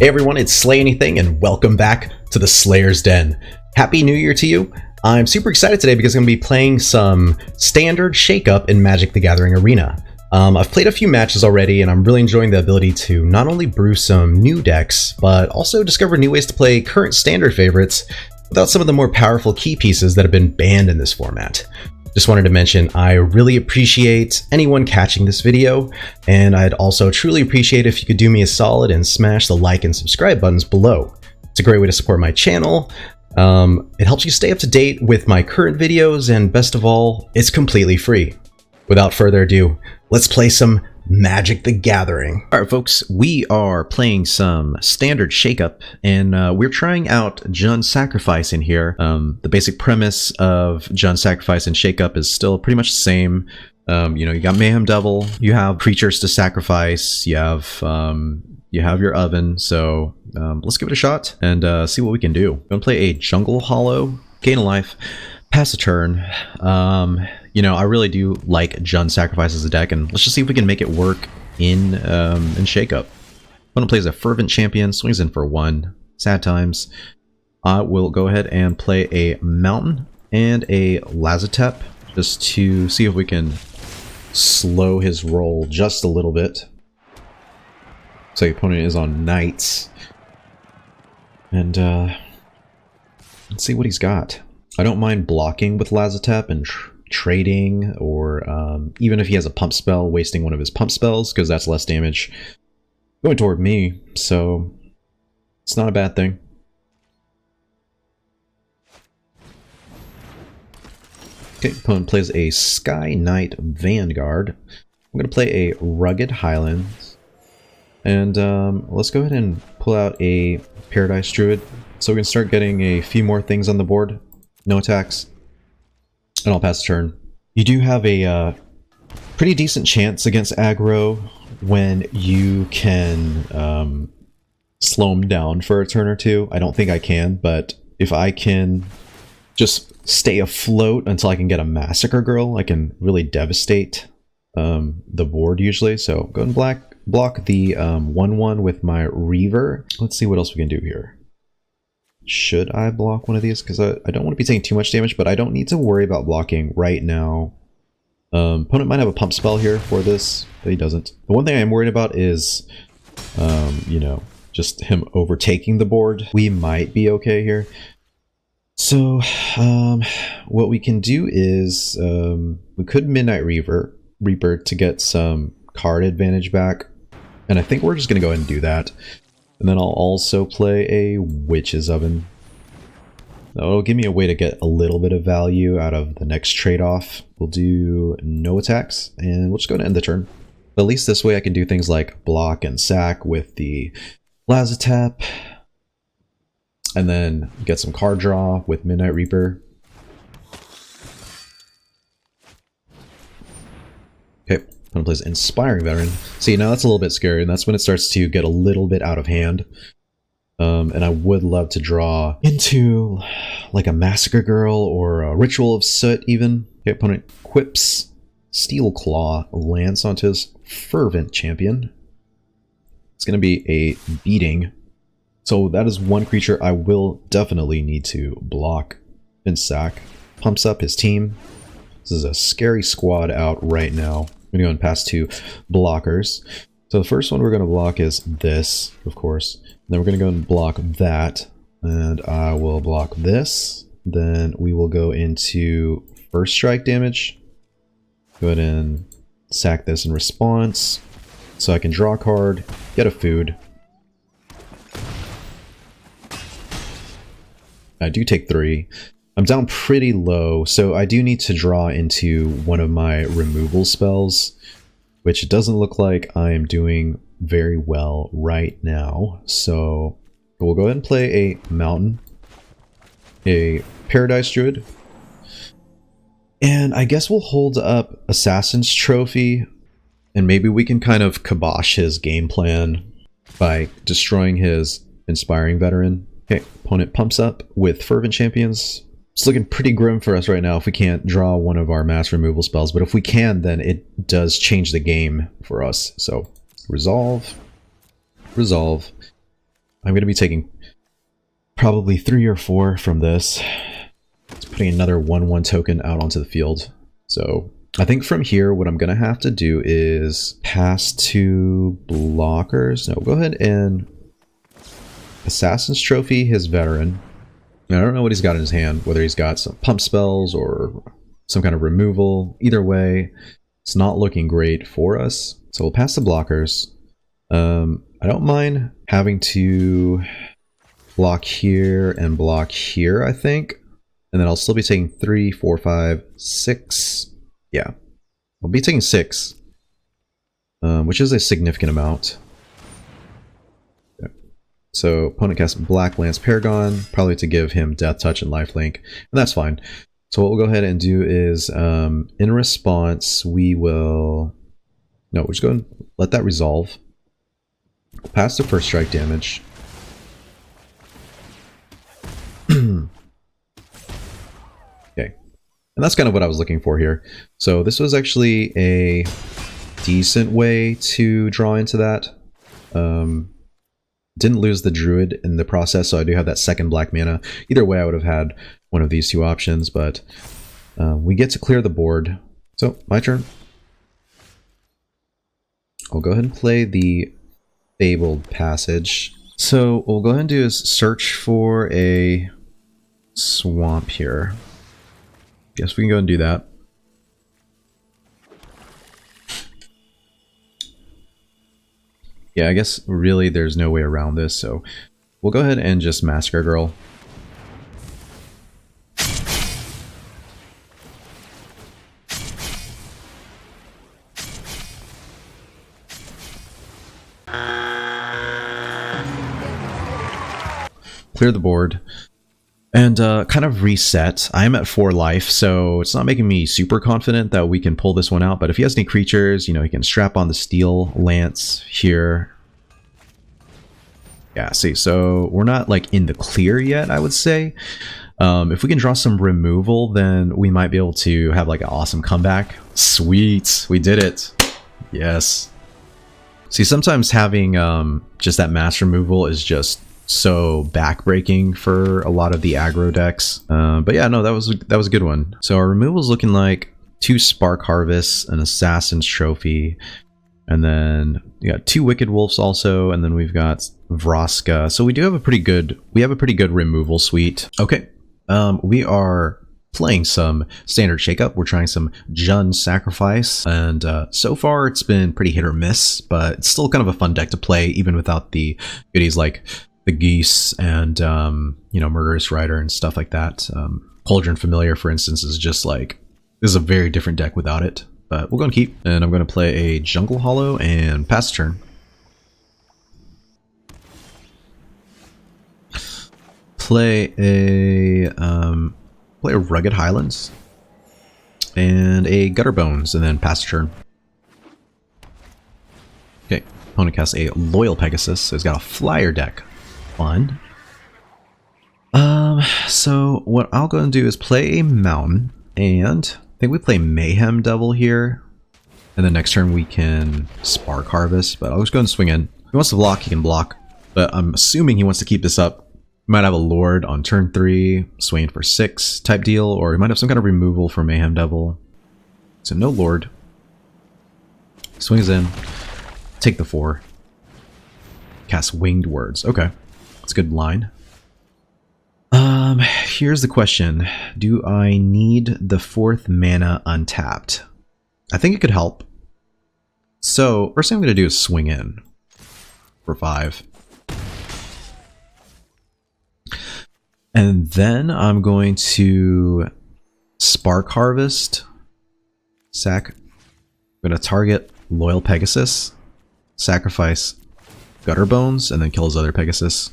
Hey everyone, it's SlayAnything and welcome back to the Slayer's Den. Happy New Year to you. I'm super excited today because I'm going to be playing some Standard Shakeup in Magic the Gathering Arena. I've played a few matches already and I'm really enjoying the ability to not only brew some new decks, but also discover new ways to play current Standard favorites without some of the more powerful key pieces that have been banned in this format. Just wanted to mention I really appreciate anyone catching this video, and I'd also truly appreciate if you could do me a solid and smash the like and subscribe buttons below. It's a great way to support my channel. It helps you stay up to date with my current videos, and best of all, it's completely free. Without further ado, let's play some Magic the Gathering. Alright folks, we are playing some Standard Shakeup, and we're trying out Jund Sacrifice in here. The basic premise of Jund Sacrifice and Shakeup is still pretty much the same. You got Mayhem Devil, you have creatures to sacrifice, you have your oven, so let's give it a shot and see what we can do. I'm gonna play a Jungle Hollow, gain a life, pass a turn. I really do like Jund Sacrifice as a deck, and let's just see if we can make it work in Shakeup. Opponent plays a Fervent Champion, swings in for 1. Sad times. I will go ahead and play a Mountain and a Lazotep just to see if we can slow his roll just a little bit. So the opponent is on Knights. And let's see what he's got. I don't mind blocking with Lazotep and trading, or even if he has a pump spell, wasting one of his pump spells, because that's less damage going toward me, so it's not a bad thing. Okay, opponent plays a Sky Knight Vanguard. I'm going to play a Rugged Highlands, and let's go ahead and pull out a Paradise Druid, so we can start getting a few more things on the board. No attacks. And I'll pass the turn. You do have a pretty decent chance against aggro when you can slow him down for a turn or two. I don't think I can, but if I can just stay afloat until I can get a Massacre Girl, I can really devastate the board usually. So go and block the 1/1 with my Reaver. Let's see what else we can do here. Should I block one of these? Because I don't want to be taking too much damage, but I don't need to worry about blocking right now. Opponent might have a pump spell here for this, but he doesn't. The one thing I'm worried about is, just him overtaking the board. We might be okay here. So, what we can do is, we could Midnight Reaper to get some card advantage back. And I think we're just going to go ahead and do that. And then I'll also play a Witch's Oven. That'll give me a way to get a little bit of value out of the next trade-off. We'll do no attacks, and we'll just go ahead and end the turn. But at least this way I can do things like block and sack with the Lazotep, and then get some card draw with Midnight Reaper. Okay. Opponent plays Inspiring Veteran. See, now that's a little bit scary, and that's when it starts to get a little bit out of hand. And I would love to draw into like a Massacre Girl or a Ritual of Soot even. Okay, opponent equips Steel Claw, lands onto his Fervent Champion. It's going to be a beating. So that is one creature I will definitely need to block and sack. Pumps up his team. This is a scary squad out right now. I'm going to go and pass 2 blockers. So the first one we're going to block is this, of course. And then we're going to go and block that. And I will block this. Then we will go into first strike damage. Go ahead and sack this in response. So I can draw a card, get a food. I do take 3. I'm down pretty low, so I do need to draw into one of my removal spells, which it doesn't look like I am doing very well right now. So we'll go ahead and play a Mountain, a Paradise Druid, and I guess we'll hold up Assassin's Trophy, and maybe we can kind of kibosh his game plan by destroying his Inspiring Veteran. Okay, opponent pumps up with Fervent Champions. It's looking pretty grim for us right now if we can't draw one of our mass removal spells, but if we can, then it does change the game for us. So, resolve, resolve, I'm going to be taking probably 3 or 4 from this. It's putting another 1/1 token out onto the field. So I think from here, what I'm going to have to do is pass 2 blockers. No, go ahead and Assassin's Trophy his veteran. I don't know what he's got in his hand, whether he's got some pump spells or some kind of removal. Either way, it's not looking great for us. So we'll pass the blockers. I don't mind having to block here and block here, I think. And then I'll still be taking 3, 4, 5, 6. Yeah, I'll be taking 6, which is a significant amount. Okay. So opponent casts Black Lance Paragon, probably to give him Death Touch and Lifelink, and that's fine. So what we'll go ahead and do is, in response, we will... No, we're just going to let that resolve. We'll pass the first strike damage. Okay. And that's kind of what I was looking for here. So this was actually a decent way to draw into that. Didn't lose the Druid in the process, so I do have that second black mana. Either way, I would have had one of these 2 options, but we get to clear the board. So, my turn. I'll go ahead and play the Fabled Passage. So, what we'll go ahead and do is search for a swamp here. Guess we can go and do that. Yeah, I guess really there's no way around this, so we'll go ahead and just Massacre Girl. Clear the board. And kind of reset. I am at 4 life, so it's not making me super confident that we can pull this one out. But if he has any creatures, you know, he can strap on the Steel Lance here. Yeah, see, so we're not like in the clear yet, I would say. If we can draw some removal, then we might be able to have like an awesome comeback. Sweet, we did it. Yes. See, sometimes having just that mass removal is just so backbreaking for a lot of the aggro decks. But yeah, no, that was a good one. So our removal is looking like 2 Spark Harvests, an Assassin's Trophy, and then we got 2 Wicked Wolves also, and then we've got Vraska. So we do have a pretty good removal suite. Okay, we are playing some Standard Shakeup. We're trying some Jund Sacrifice, and so far it's been pretty hit or miss, but it's still kind of a fun deck to play even without the goodies like the Goose and you know, Murderous Rider and stuff like that. Cauldron Familiar, for instance, is just like, this is a very different deck without it. But we're going to keep, and I'm going to play a Jungle Hollow and pass turn. Play a Rugged Highlands and a Gutter Bones, and then pass turn. Okay, opponent casts a Loyal Pegasus, so he's got a flyer deck. Fun. So what I'll go and do is play a Mountain, and I think we play Mayhem Devil here, and then next turn we can Spark Harvest, but I'll just go and swing in. If he wants to block, he can block, but I'm assuming he wants to keep this up. He might have a Lord on turn 3, swinging for 6 type deal, or he might have some kind of removal for Mayhem Devil. So no Lord. Swings in, take the 4. Cast Winged Words. Okay, that's a good line. Here's the question. Do I need the 4th mana untapped? I think it could help. So, first thing I'm going to do is swing in for 5. And then I'm going to Spark Harvest. I'm going to target Loyal Pegasus, sacrifice Gutter Bones, and then kill his other Pegasus.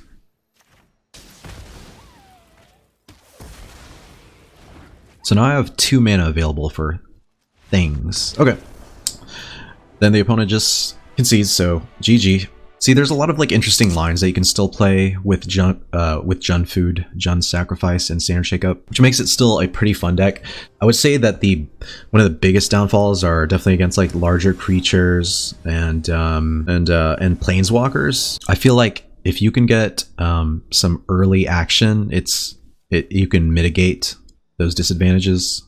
So now I have 2 mana available for things. Okay. Then the opponent just concedes, so GG. See, there's a lot of like interesting lines that you can still play with Jund Sacrifice and Standard Shakeup, which makes it still a pretty fun deck. I would say that one of the biggest downfalls are definitely against like larger creatures and Planeswalkers. I feel like if you can get some early action, you can mitigate those disadvantages.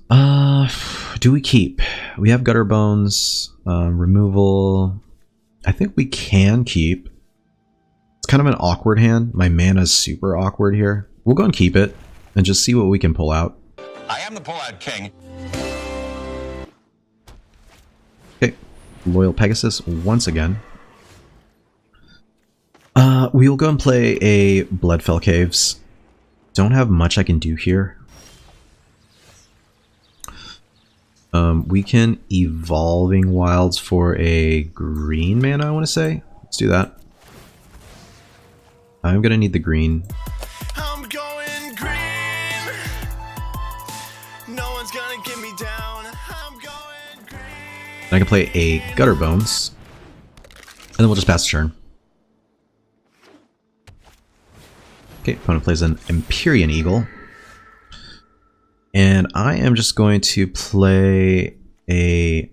Do we keep? We have Gutter Bones, removal. I think we can keep. It's kind of an awkward hand. My mana's super awkward here. We'll go and keep it and just see what we can pull out. I am the pull-out king. Okay, Loyal Pegasus once again. We'll go and play a Bloodfell Caves. Don't have much I can do here. We can Evolving Wilds for a green mana, I want to say. Let's do that. I'm going to need the green. I'm going green. No one's gonna get me down. I'm going green. And I can play a Gutter Bones. And then we'll just pass the turn. Okay, opponent plays an Empyrean Eagle. And I am just going to play a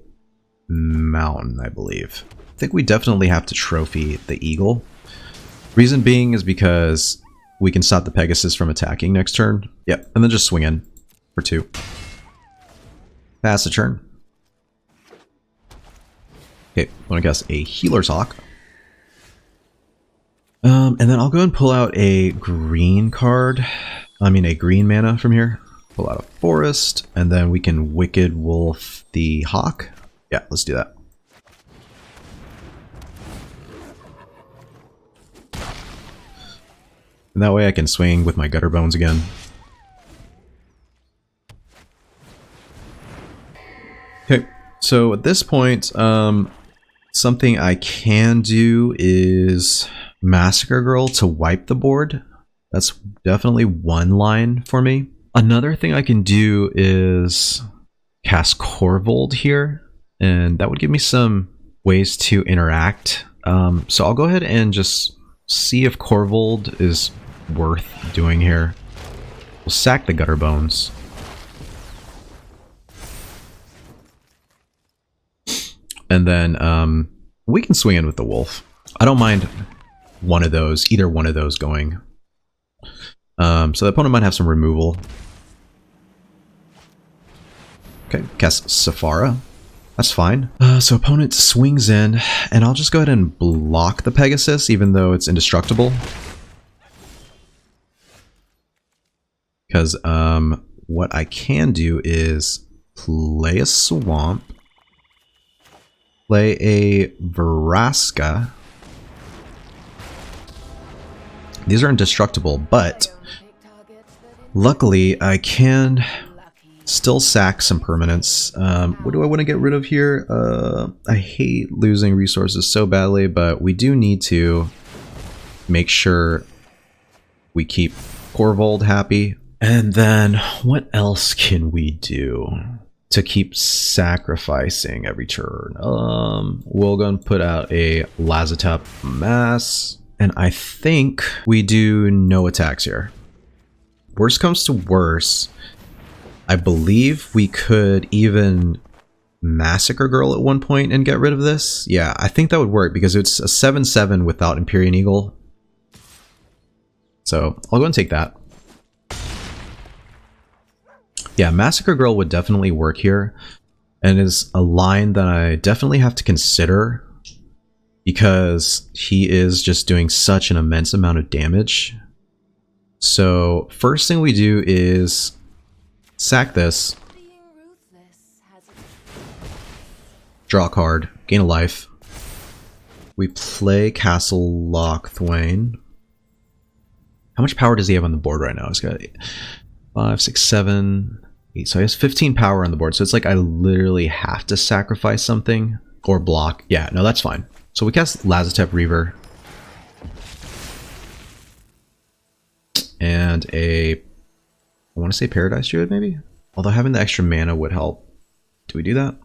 Mountain, I believe. I think we definitely have to trophy the Eagle. Reason being is because we can stop the Pegasus from attacking next turn. Yep, and then just swing in for 2. Pass the turn. Okay, I'm gonna guess a Healer's Hawk. And then I'll go and pull out a green card. I mean a green mana from here. Pull out a Forest, and then we can Wicked Wolf the Hawk. Yeah, let's do that. And that way I can swing with my Gutter Bones again. Okay, so at this point, something I can do is Massacre Girl to wipe the board. That's definitely one line for me. Another thing I can do is cast Corvold here, and that would give me some ways to interact. So I'll go ahead and just see if Corvold is worth doing here. We'll sack the Gutter Bones. And then we can swing in with the Wolf. I don't mind either one of those going. So the opponent might have some removal. Okay, cast Sephara. That's fine. So opponent swings in, and I'll just go ahead and block the Pegasus, even though it's indestructible. Because what I can do is play a Swamp, play a Vraska. These are indestructible, but luckily I can still sack some permanents. What do I want to get rid of here? I hate losing resources so badly, but we do need to make sure we keep Corvold happy. And then what else can we do to keep sacrificing every turn? We'll go and put out a Lazotep Mass. And I think we do no attacks here. Worst comes to worst, I believe we could even Massacre Girl at one point and get rid of this. Yeah, I think that would work because it's a 7/7 without Empyrean Eagle. So I'll go and take that. Yeah, Massacre Girl would definitely work here, and is a line that I definitely have to consider because he is just doing such an immense amount of damage. So first thing we do is sack this, draw a card, gain a life. We play Castle Lochthwain. How much power does he have on the board right now? He's got 5, 6, 7, 8. So he has 15 power on the board. So it's like I literally have to sacrifice something or block. Yeah, no, that's fine. So we cast Lazotep Reaver. And I want to say Paradise Druid maybe? Although having the extra mana would help. Do we do that?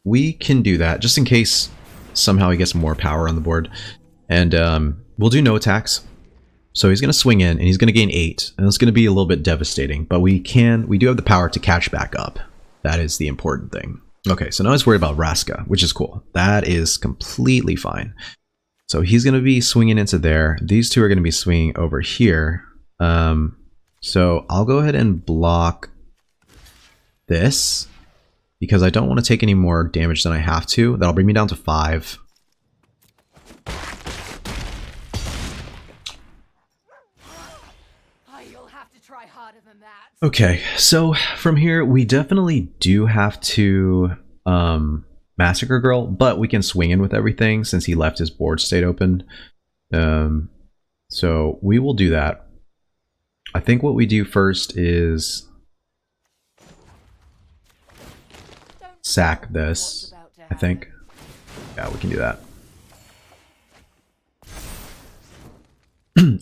We can do that just in case somehow he gets more power on the board. And we'll do no attacks. So he's going to swing in and he's going to gain 8. And it's going to be a little bit devastating. But we do have the power to catch back up. That is the important thing. Okay, so now he's worried about Vraska, which is cool. That is completely fine. So he's going to be swinging into there. These two are going to be swinging over here. So I'll go ahead and block this because I don't want to take any more damage than I have to. That'll bring me down to 5. Okay, so from here we definitely do have to Massacre Girl, but we can swing in with everything since he left his board state open. So we will do that. I think what we do first is sack this, I think. Yeah, we can do that.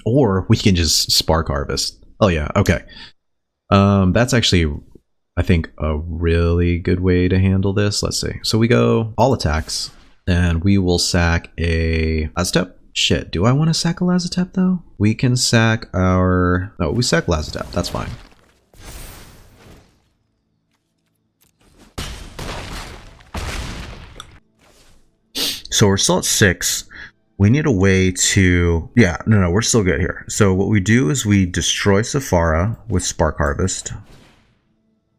Or we can just Spark Harvest. Oh yeah, okay. That's actually, I think, a really good way to handle this. Let's see. So we go all attacks, and we will sack a Lazotep. Shit, do I want to sack a Lazotep though? We can sack our... No, we sack Lazotep. That's fine. So we're still at 6. We need a way to... Yeah, no, we're still good here. So what we do is we destroy Sephara with Spark Harvest.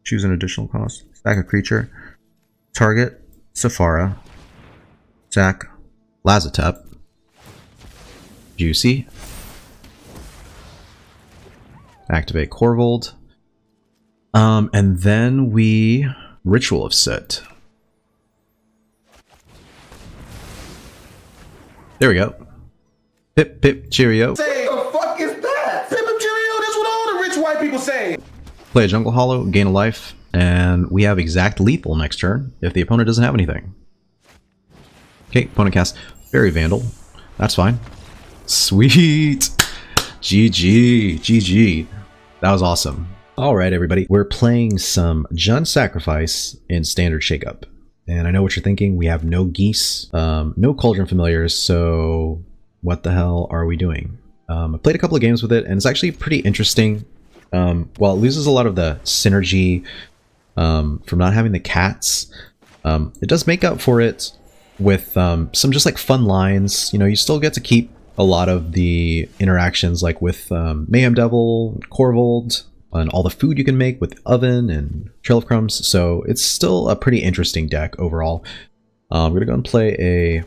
Choose an additional cost. Sack a creature. Target Sephara. Sack Lazotep. Juicy. Activate Corvold. And then we Ritual of Sit. There we go. Pip pip cheerio. Say, the fuck is that? Pip pip cheerio, that's what all the rich white people say. Play a Jungle Hollow, gain a life, and we have exact lethal next turn if the opponent doesn't have anything. Okay, opponent casts Fairy Vandal. That's fine. Sweet! GG. GG. That was awesome. Alright everybody, we're playing some Jund Sacrifice in Standard Shakeup. And I know what you're thinking, we have no Geese, no Cauldron Familiars, so what the hell are we doing? I played a couple of games with it, and it's actually pretty interesting. While it loses a lot of the synergy from not having the cats, it does make up for it with some just like fun lines. You know, you still get to keep a lot of the interactions like with Mayhem Devil, Corvold, and all the food you can make with Oven and Trail of Crumbs, so it's still a pretty interesting deck overall. We're gonna go and play a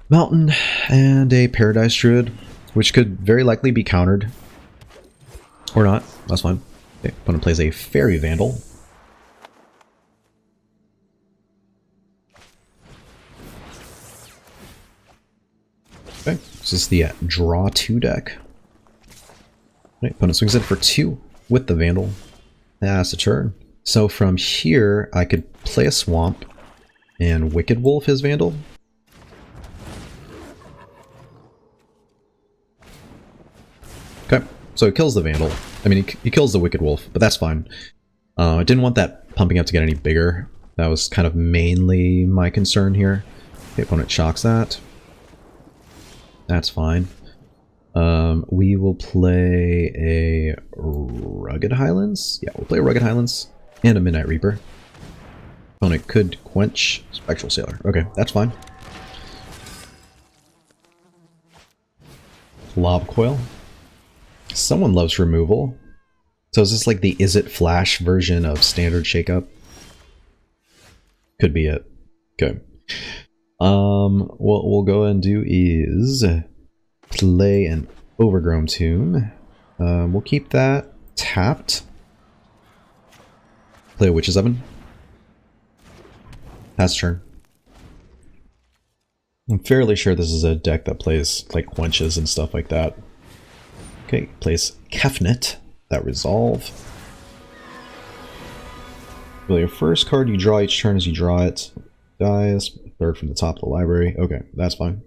Mountain and a Paradise Druid, which could very likely be countered. Or not, that's fine. Okay, opponent plays a Fairy Vandal. Okay, this is the draw 2 deck. Okay, opponent swings in for 2 with the Vandal. That's a turn. So from here, I could play a Swamp and Wicked Wolf his Vandal. Okay, so it kills the Vandal. I mean, he kills the Wicked Wolf, but that's fine. I didn't want that pumping up to get any bigger. That was kind of mainly my concern here. Okay, opponent shocks that. That's fine. We will play a Rugged Highlands. Yeah, we'll play a Rugged Highlands and a Midnight Reaper. Opponent could quench Spectral Sailor. Okay, that's fine. Lob Coil. Someone loves removal. So is this like the Is It Flash version of Standard Shakeup? Could be it. Okay. What we'll go and do is play an Overgrown Tomb. We'll keep that tapped. Play a Witch's Oven. Pass turn. I'm fairly sure this is a deck that plays like quenches and stuff like that. Okay, plays Kefnet. That resolve. Well, your first card you draw each turn as you draw it dies. Third from the top of the library. Okay, that's fine.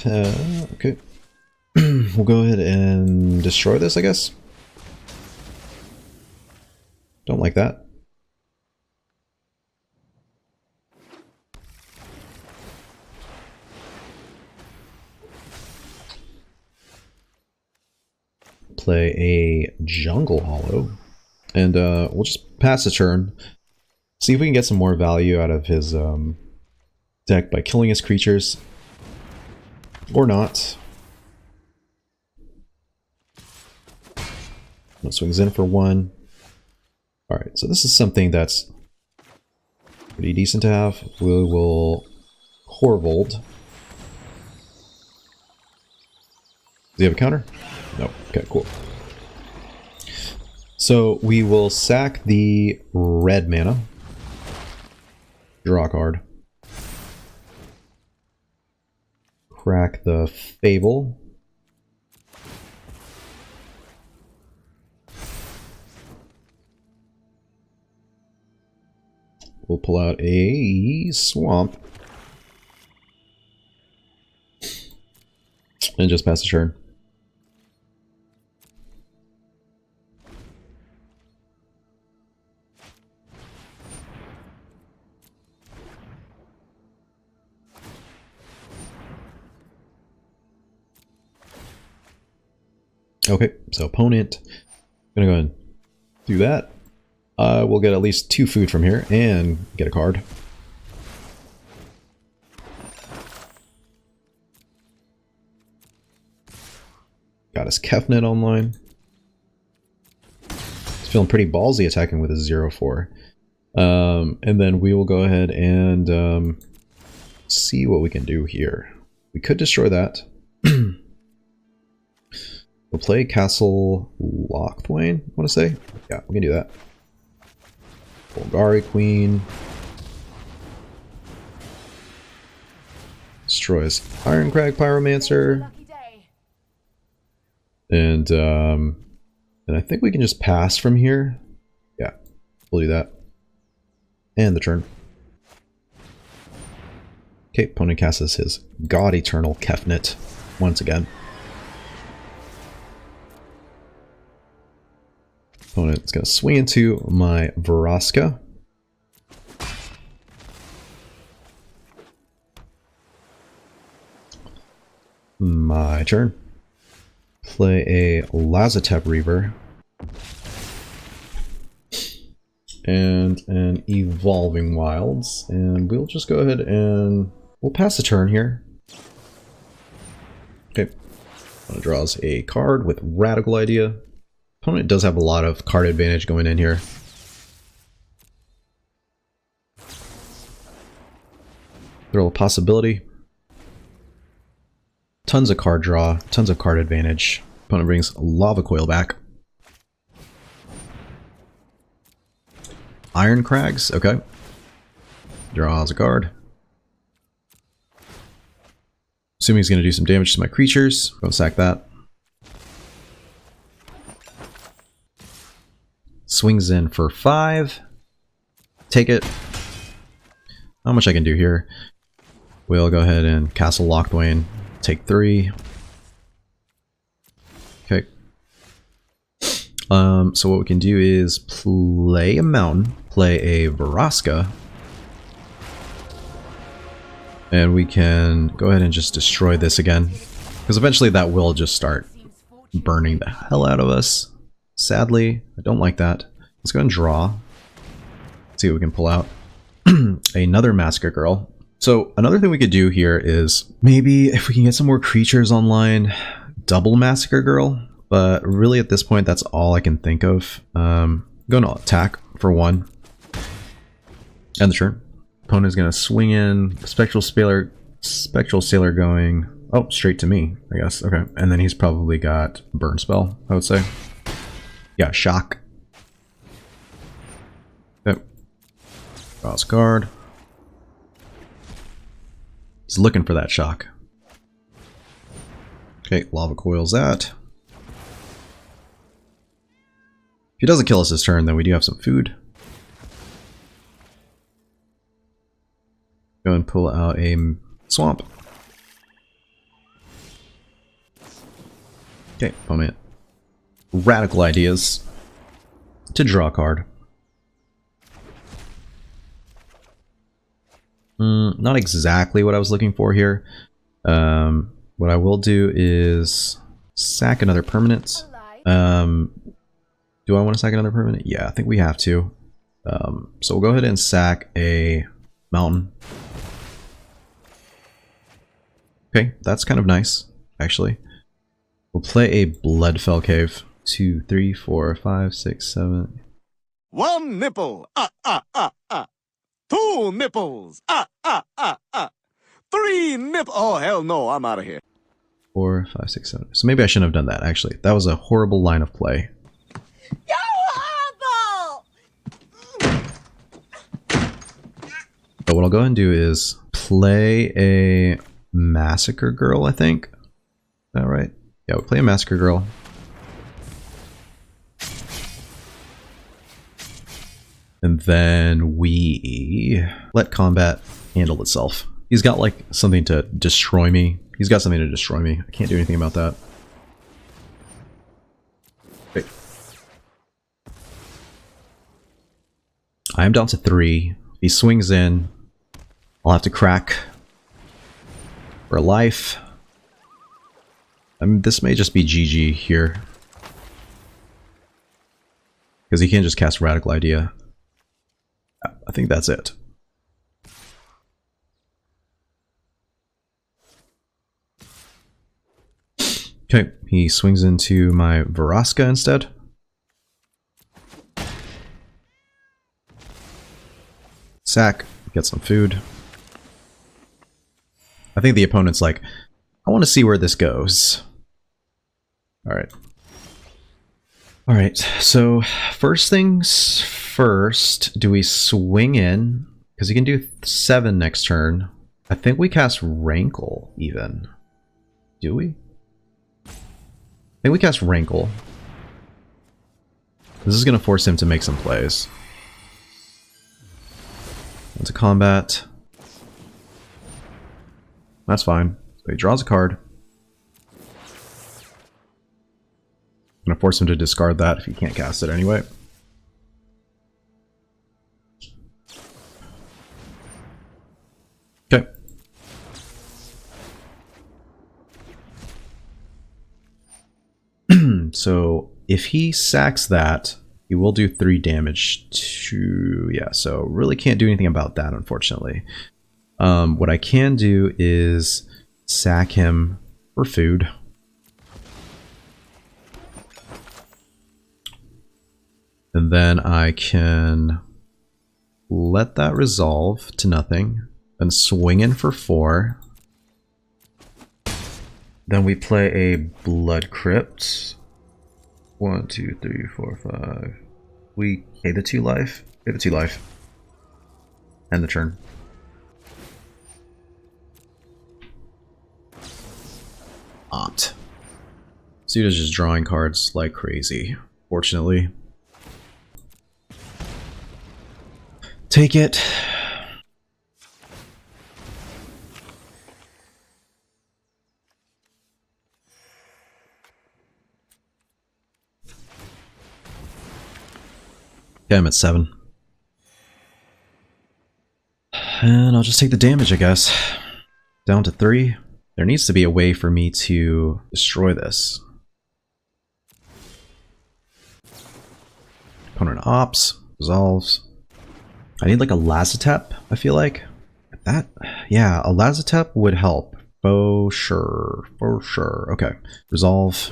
Okay. We'll go ahead and destroy this, I guess. Don't like that. Play a Jungle Hollow. And we'll just pass the turn. See if we can get some more value out of his deck by killing his creatures. Or not. No swings in for 1. Alright, so this is something that's pretty decent to have. We will Corvold. Does he have a counter? No. Okay, cool. So we will sack the red mana. Draw a card. Crack the Fable. We'll pull out a Swamp. And just pass the turn. Okay, so opponent, I'm gonna go ahead and do that. We'll get at least 2 food from here and get a card. Got his Kefnet online. He's feeling pretty ballsy attacking with his 0/4. And then we will go ahead and see what we can do here. We could destroy that. We'll play Castle Lochthwain, I want to say. Yeah, we can do that. Bulgari Queen. Destroys Ironcrag Pyromancer. And I think we can just pass from here. Yeah, we'll do that. And the turn. Okay, opponent casts his God Eternal Kefnet once again. Opponent's going to swing into my Vraska. My turn. Play a Lazotep Reaver. And an Evolving Wilds. And we'll just go ahead and we'll pass the turn here. Okay. Opponent draws a card with Radical Idea. Opponent does have a lot of card advantage going in here. Throw a possibility. Tons of card draw, tons of card advantage. Opponent brings Lava Coil back. Iron Crags, okay. Draws a card. Assuming he's going to do some damage to my creatures. Go sack that. Swings in for 5. Take it. Not much I can do here. We'll go ahead and Castle Lochthwain. Take 3. Okay. So what we can do is play a mountain, play a Vraska, and we can go ahead and just destroy this again, because eventually that will just start burning the hell out of us. Sadly, I don't like that. Let's go and draw. Let's see what we can pull out. Another Massacre Girl. So another thing we could do here is maybe if we can get some more creatures online, double Massacre Girl. But really at this point, that's all I can think of. Going to attack for 1. End the turn. Opponent's going to swing in. Spectral Sailor going, oh, straight to me, I guess. Okay. And then he's probably got Burn Spell, I would say. Yeah, Shock. Yep. Draws card. He's looking for that shock. Okay, Lava Coils that. If he doesn't kill us this turn, then we do have some food. Go and pull out a Swamp. Okay, opponent. Radical Ideas to draw a card. Not exactly what I was looking for here. What I will do is sack another permanent. Do I want to sack another permanent? Yeah, I think we have to. So we'll go ahead and sack a mountain. Okay, that's kind of nice, actually. We'll play a Bloodfell Cave. 2, 3, 4, 5, 6, 7. One nipple, 2 nipples, 3 nipple. Oh, hell no, I'm out of here. 4, 5, 6, 7. So maybe I shouldn't have done that, actually. That was a horrible line of play. You're horrible! But what I'll go ahead and do is play a Massacre Girl, I think. Is that right? Yeah, we'll play a Massacre Girl. And then we let combat handle itself. He's got like something to destroy me. He's got something to destroy me. I can't do anything about that. Okay. I am down to 3. He swings in. I'll have to crack for a life. This may just be GG here. Because he can't just cast Radical Idea. I think that's it. Okay, he swings into my Vraska instead. Sack, get some food. I think the opponent's like, I want to see where this goes. Alright. Alright, so first things first, do we swing in? Because he can do 7 next turn. I think we cast Rankle, even. Do we? I think we cast Rankle. This is going to force him to make some plays. Into combat. That's fine. So he draws a card. I'm going to force him to discard that if he can't cast it anyway. Okay. So if he sacks that, he will do 3 damage to... Yeah, so really can't do anything about that, unfortunately. What I can do is sack him for food. And then I can let that resolve to nothing. And swing in for 4. Then we play a Blood Crypt. 1, 2, 3, 4, 5. We pay the 2 life. Pay the 2 life. End the turn. Opt. Suda's just drawing cards like crazy, fortunately. Take it. Okay, I'm at 7. And I'll just take the damage, I guess. Down to 3. There needs to be a way for me to destroy this. Opponent opts, resolves. I need like a Lazotep, I feel like. That, yeah, a Lazotep would help. For sure, for sure. Okay, resolve.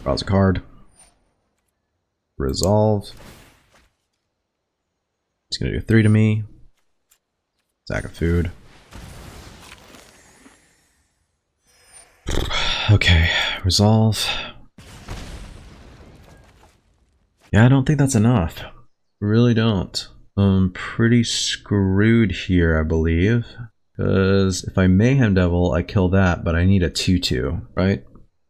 Draws a card. Resolve. It's gonna do 3 to me. Sack of food. Okay, resolve. Yeah, I don't think that's enough. Really don't. I'm pretty screwed here, I believe. Because if I Mayhem Devil, I kill that, but I need a 2/2, right?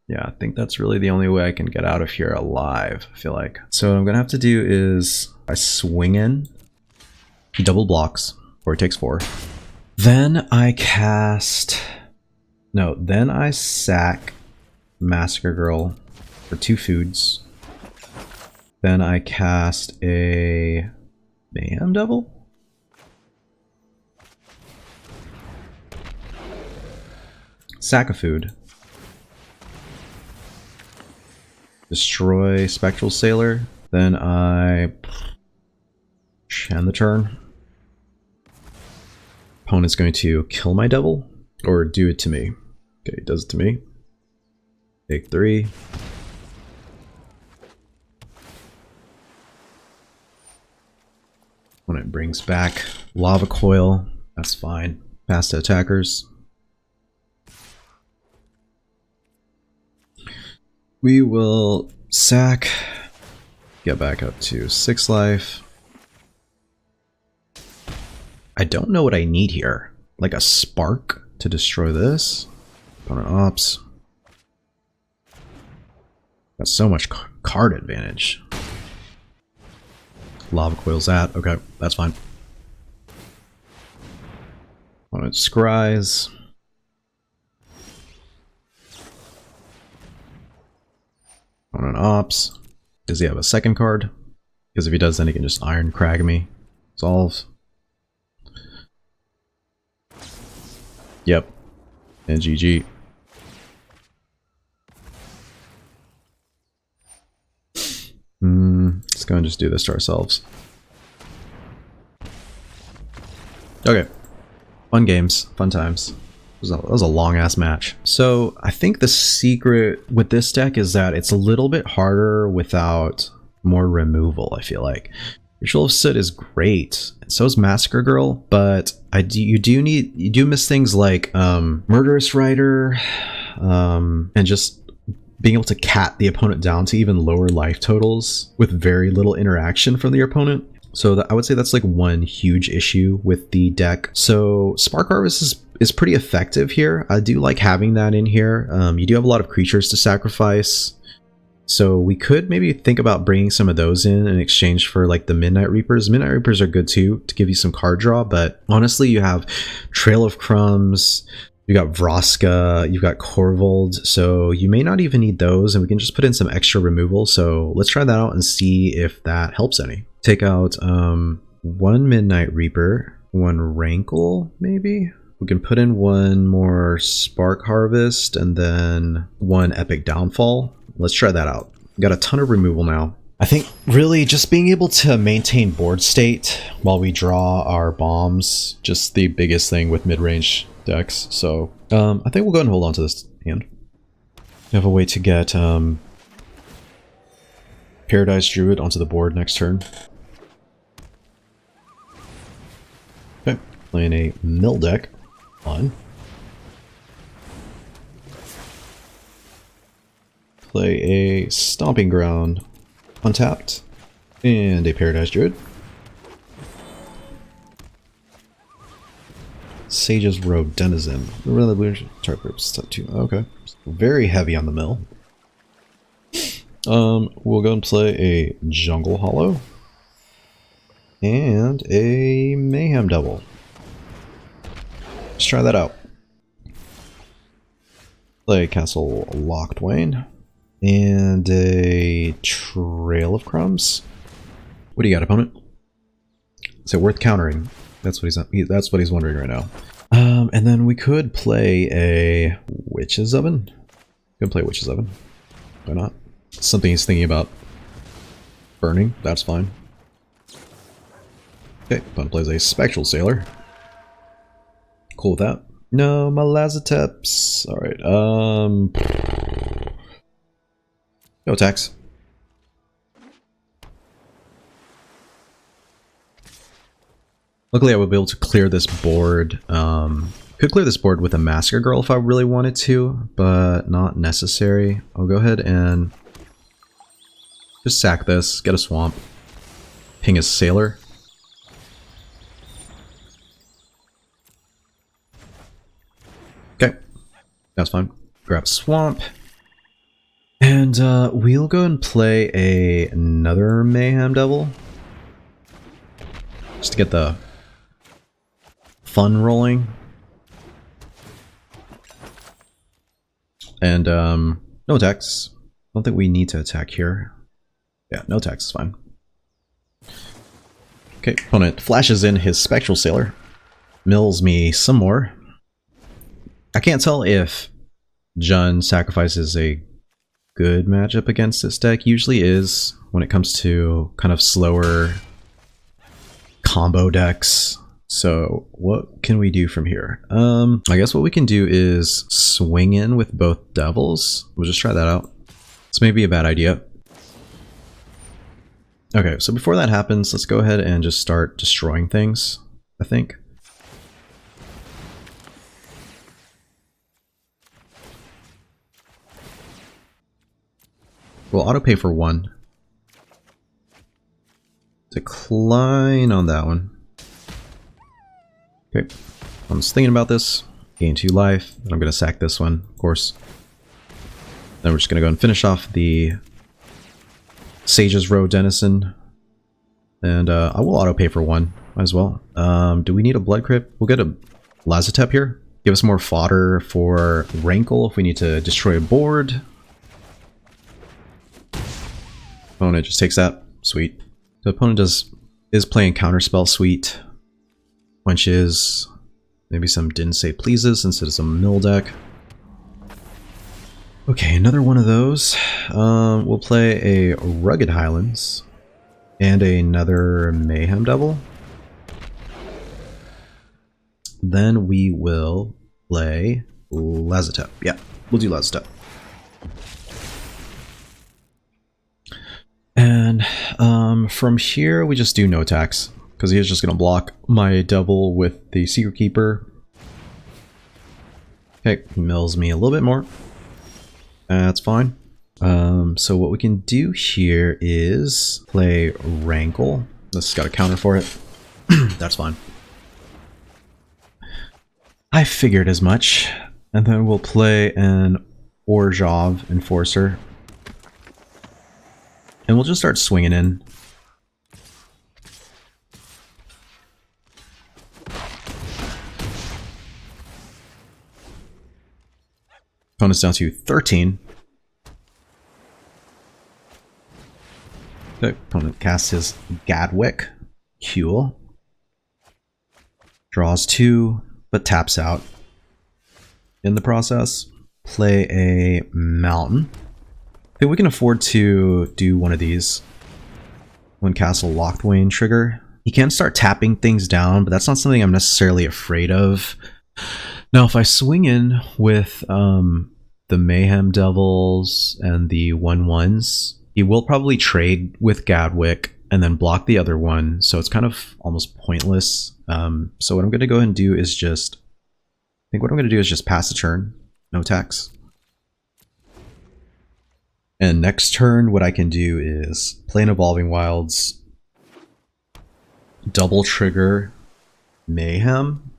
Yeah, I think that's really the only way I can get out of here alive, I feel like. So what I'm gonna have to do is I swing in. He double blocks, or he takes 4. Then I cast... No, then I sack Massacre Girl for 2 foods. Then I cast a Mayhem Devil? Sack a food. Destroy Spectral Sailor. Then I end the turn. Opponent's going to kill my devil or do it to me. Okay, he does it to me. Take 3. Opponent brings back lava coil. That's fine. Pass to attackers. We will sack. Get back up to 6 life. I don't know what I need here. Like a spark to destroy this. Opponent ops. Got so much card advantage. Lava coils that. Okay, that's fine. Opponent scries. Opponent ops. Does he have a second card? Because if he does, then he can just Iron Crag me. Solve. Yep. And GG. Let's go and just do this to ourselves. Okay. Fun games. Fun times. That was a long-ass match. So I think the secret with this deck is that it's a little bit harder without more removal, I feel like. Ritual of Soot is great, and so is Massacre Girl, but you do miss things like Murderous Rider, and just being able to cat the opponent down to even lower life totals with very little interaction from the opponent. So I would say that's like one huge issue with the deck. So Spark Harvest is pretty effective here. I do like having that in here. You do have a lot of creatures to sacrifice. So we could maybe think about bringing some of those in exchange for like the Midnight Reapers. Midnight Reapers are good too to give you some card draw, but honestly you have Trail of Crumbs, you got Vraska, you've got Korvold, so you may not even need those, and we can just put in some extra removal. So let's try that out and see if that helps any. Take out 1 Midnight Reaper, 1 Rankle maybe? We can put in 1 more Spark Harvest and then 1 Epic Downfall. Let's try that out. Got a ton of removal now. I think really just being able to maintain board state while we draw our bombs, just the biggest thing with mid-range decks. So I think we'll go ahead and hold on to this hand. We have a way to get Paradise Druid onto the board next turn. Okay, playing a mill deck. Fun. Play a Stomping Ground untapped and a Paradise Druid. Sage's Robe Denizen. Target group step 2. Okay. Very heavy on the mill. We'll go and play a Jungle Hollow and a Mayhem Devil. Let's try that out. Play Castle Locthwain and a Trail of Crumbs. What do you got, opponent? Is it worth countering? That's what he's wondering right now. And then we could play a Witch's Oven. We could play Witch's Oven. Why not? Something he's thinking about burning. That's fine. Okay, opponent plays a Spectral Sailor. Cool with that. No, my Lazateps. Alright, no attacks. Luckily I would be able to clear this board. Could clear this board with a Massacre Girl if I really wanted to, but not necessary. I'll go ahead and just sack this, get a swamp, ping his Sailor. Okay, that's fine. Grab swamp. And we'll go and play another Mayhem Devil. Just to get the fun rolling. And no attacks. I don't think we need to attack here. Yeah, no attacks is fine. Okay, opponent flashes in his Spectral Sailor. Mills me some more. I can't tell if Jun sacrifices a good matchup against this deck. Usually is when it comes to kind of slower combo decks. So what can we do from here? I guess what we can do is swing in with both devils. We'll just try that out. This may be a bad idea. Okay, so before that happens, let's go ahead and just start destroying things, I think. We'll auto pay for 1. Decline on that one. Okay, I was thinking about this. Gain 2 life, and I'm going to sack this one, of course. Then we're just going to go and finish off the Sage's Row Denizen. And I will auto pay for 1, might as well. Do we need a Blood Crypt? We'll get a Lazotep here. Give us more fodder for Rankle if we need to destroy a board. Opponent just takes that. Sweet. The opponent is playing Counterspell. Sweet. Quenches. Maybe some Didn't Say Pleases since it is a mill deck. Okay, another one of those. We'll play a Rugged Highlands. And another Mayhem Devil. Then we will play Lazotep. Yeah, we'll do Lazotep. And from here, we just do no attacks. Because he is just going to block my devil with the Secret Keeper. Okay, he mills me a little bit more. That's fine. So what we can do here is play Rankle. This got a counter for it. That's fine. I figured as much. And then we'll play an Orzhov Enforcer. And we'll just start swinging in. Opponent's down to 13. The opponent casts his Gadwick. Cool. Draws 2, but taps out. In the process, play a Mountain. I think we can afford to do one of these. When Castle Locthwain trigger. He can start tapping things down, but that's not something I'm necessarily afraid of. Now, if I swing in with the Mayhem Devils and the 1/1s, he will probably trade with Gadwick and then block the other one, so it's kind of almost pointless. So what I'm going to go ahead and do is just... I think what I'm going to do is just pass the turn. No attacks. And next turn, what I can do is play an Evolving Wilds, double trigger Mayhem,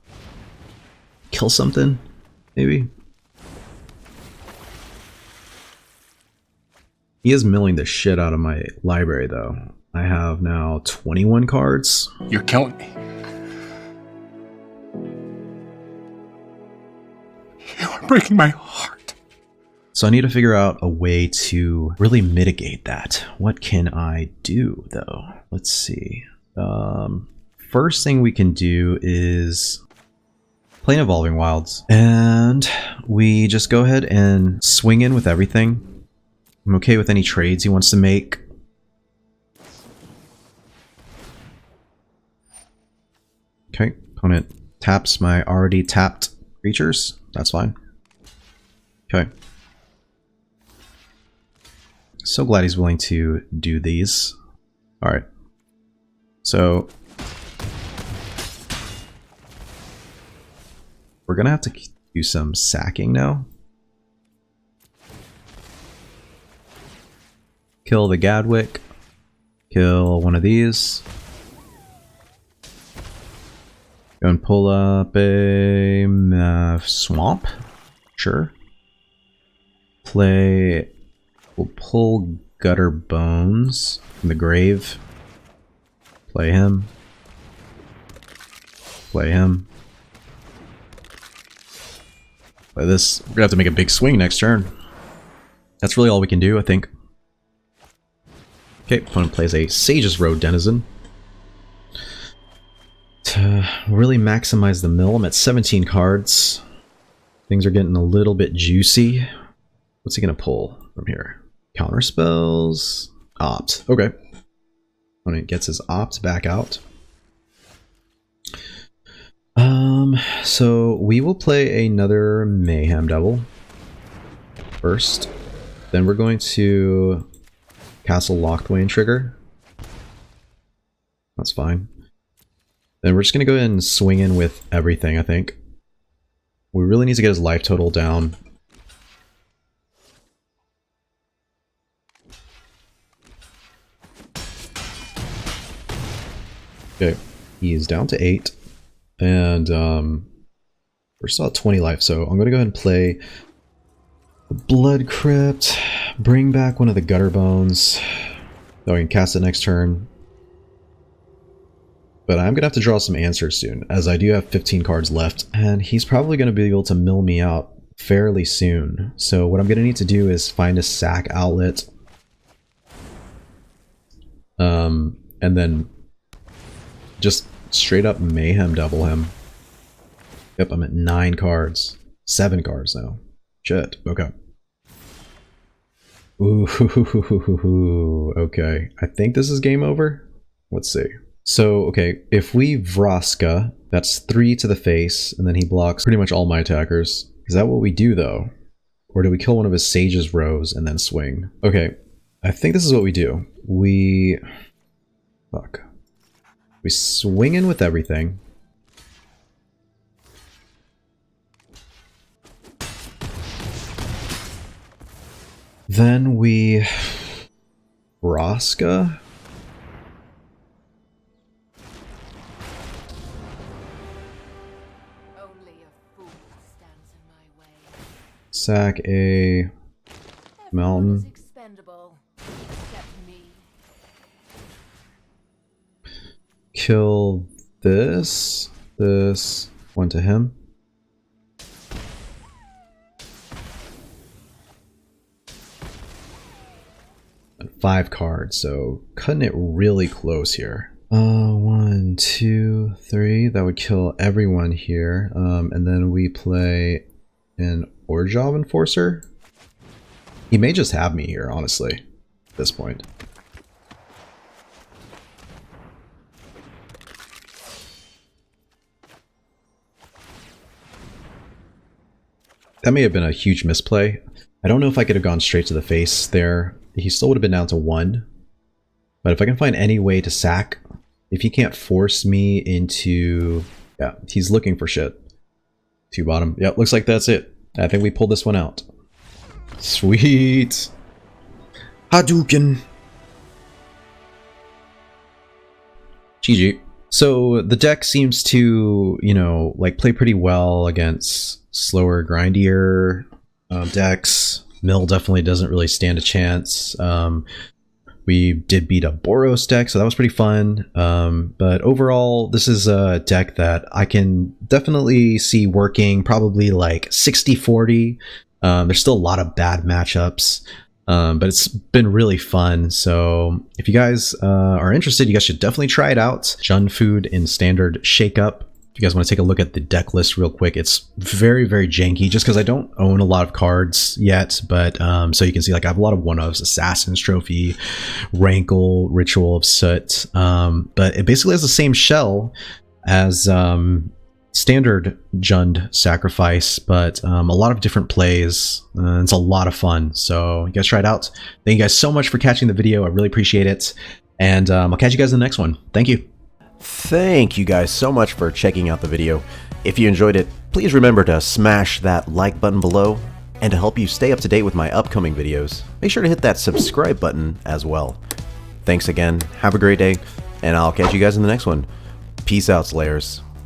kill something, maybe. He is milling the shit out of my library, though. I have now 21 cards. You're killing me. You are breaking my heart. So I need to figure out a way to really mitigate that. What can I do, though? Let's see. First thing we can do is play an Evolving Wilds. And we just go ahead and swing in with everything. I'm okay with any trades he wants to make. Okay, opponent taps my already tapped creatures. That's fine. Okay. So glad he's willing to do these. Alright. So we're gonna have to do some sacking now. Kill the Gadwick. Kill one of these. Go and pull up a swamp. Sure. We'll pull Gutter Bones from the grave. Play him. Play him. Play this. We're gonna have to make a big swing next turn. That's really all we can do, I think. Okay, opponent plays a Sage's Row Denizen. To really maximize the mill, I'm at 17 cards. Things are getting a little bit juicy. What's he gonna pull from here? Counter spells. Opt. Okay. Opponent gets his opt back out. So we will play another Mayhem Devil first. Then we're going to Castle Lockthwain trigger. That's fine. Then we're just going to go ahead and swing in with everything, I think. We really need to get his life total down. Okay, he is down to 8. And we're still at 20 life, so I'm going to go ahead and play the Blood Crypt, bring back one of the Gutter Bones, so I can cast it next turn. But I'm going to have to draw some answers soon, as I do have 15 cards left, and he's probably going to be able to mill me out fairly soon. So what I'm going to need to do is find a sack outlet, and then just straight up Mayhem Devil him. Yep, I'm at 9 cards. 7 cards now. Shit, okay. Ooh, okay. I think this is game over. Let's see. So, okay, if we Vraska, that's 3 to the face, and then he blocks pretty much all my attackers. Is that what we do, though? Or do we kill one of his Sage's Rows and then swing? Okay, I think this is what we do. We... Fuck. We swing in with everything. Then we... Vraska? Sack a mountain. Kill this. This went to him. And 5 cards, so cutting it really close here. 1, 2, 3. That would kill everyone here. And then we play an Orjov Enforcer. He may just have me here, honestly, at this point. That may have been a huge misplay. I don't know if I could have gone straight to the face there. He still would have been down to 1. But if I can find any way to sack, if he can't force me into... Yeah, he's looking for shit. 2 bottom. Yep, looks like that's it. I think we pulled this one out. Sweet! Hadouken! GG. So the deck seems to, you know, like play pretty well against slower, grindier decks. Mill definitely doesn't really stand a chance. We did beat a Boros deck, so that was pretty fun. But overall, this is a deck that I can definitely see working probably like 60-40. There's still a lot of bad matchups, but it's been really fun. So if you guys are interested, you guys should definitely try it out. Jun Food in Standard Shakeup. If you guys want to take a look at the deck list real quick, it's very, very janky just because I don't own a lot of cards yet. But so you can see, like, I have a lot of one-ofs, Assassin's Trophy, Rankle, Ritual of Soot. But it basically has the same shell as standard Jund Sacrifice, but a lot of different plays. It's a lot of fun. So you guys try it out. Thank you guys so much for catching the video. I really appreciate it. And I'll catch you guys in the next one. Thank you. Thank you guys so much for checking out the video. If you enjoyed it, please remember to smash that like button below, and to help you stay up to date with my upcoming videos, make sure to hit that subscribe button as well. Thanks again, have a great day, and I'll catch you guys in the next one. Peace out, Slayers.